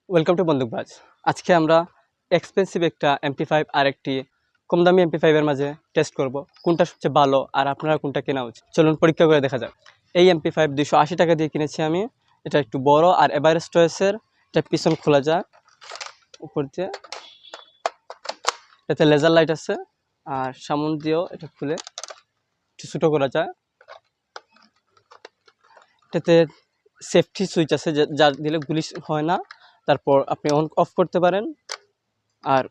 Welcome to বন্দুকবাজ। আজকে আমরা expensive একটা এমপি5 আর একটি কম দামি এমপি5 এর মাঝে টেস্ট করব কোনটা সবচেয়ে ভালো আর আপনারা কোনটা কেনা উচিত। চলুন পরীক্ষা করে দেখা যাক। এই এমপি5 280 টাকা দিয়ে কিনেছি আমি। এটা একটু বড় আর এভারেস্ট চয়েসের। এটা পিছন খোলা যায় উপর দিয়ে, এটাতে লেজার লাইট আছে আর সামন দিয়েও এটা খুলে একটু ছোটো করা যায়। এটাতে সেফটি সুইচ আছে যা দিলে গুলি হয় না। তারপর আপনি অন অফ করতে পারেন আর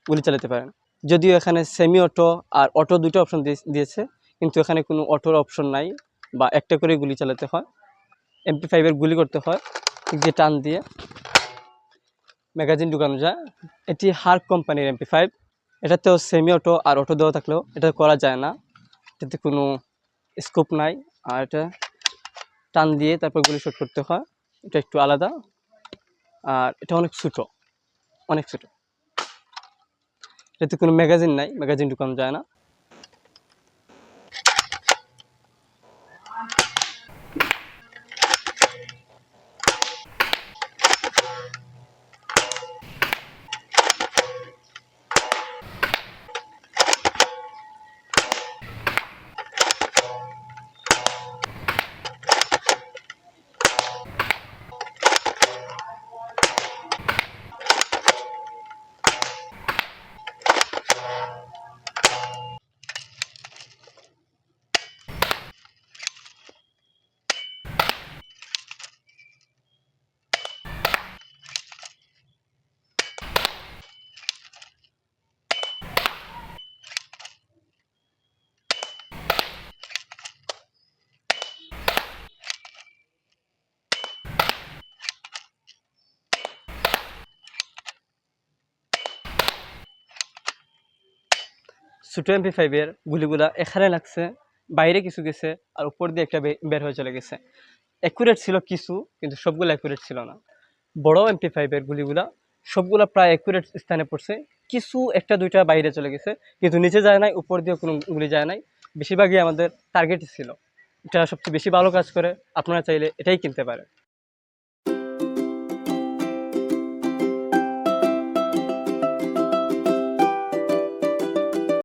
গুলি চালাতে পারেন। যদিও এখানে সেমি অটো আর অটো দুটো অপশন দিয়েছে, কিন্তু এখানে কোনো অটোর অপশন নাই বা একটা করে গুলি চালাতে হয়। এমপি5 গুলি করতে হয় যে টান দিয়ে ম্যাগাজিন ঢুকানো যায়। এটি হার্ক কোম্পানির এমপি5। এটাতেও সেমি অটো আর অটো দেওয়া থাকলেও এটা করা যায় না, এটাতে কোনো স্কোপ নাই। আর এটা টান দিয়ে তারপর গুলি শট করতে হয়, এটা একটু আলাদা। আর এটা অনেক ছোটো, অনেক ছোটো। এটাতে কোনো ম্যাগাজিন নাই, ম্যাগাজিন ঢুকানো যায় না। ছোটো এমপি5 গুলিগুলা এখানে লাগছে, বাইরে কিছু গেছে আর উপর দিয়ে একটা বের হয়ে চলে গেছে। অ্যাকুরেট ছিল কিছু, কিন্তু সবগুলো অ্যাকুরেট ছিল না। বড় এমপি5 গুলিগুলা সবগুলা প্রায় অ্যাকুরেট স্থানে পড়ছে, কিছু একটা দুইটা বাইরে চলে গেছে, কিন্তু নিচে যায় নাই, উপর দিয়ে কোনো গুলি যায় নাই। বেশিরভাগই আমাদের টার্গেটই ছিল। এটা সবচেয়ে বেশি ভালো কাজ করে, আপনারা চাইলে এটাই কিনতে পারেন।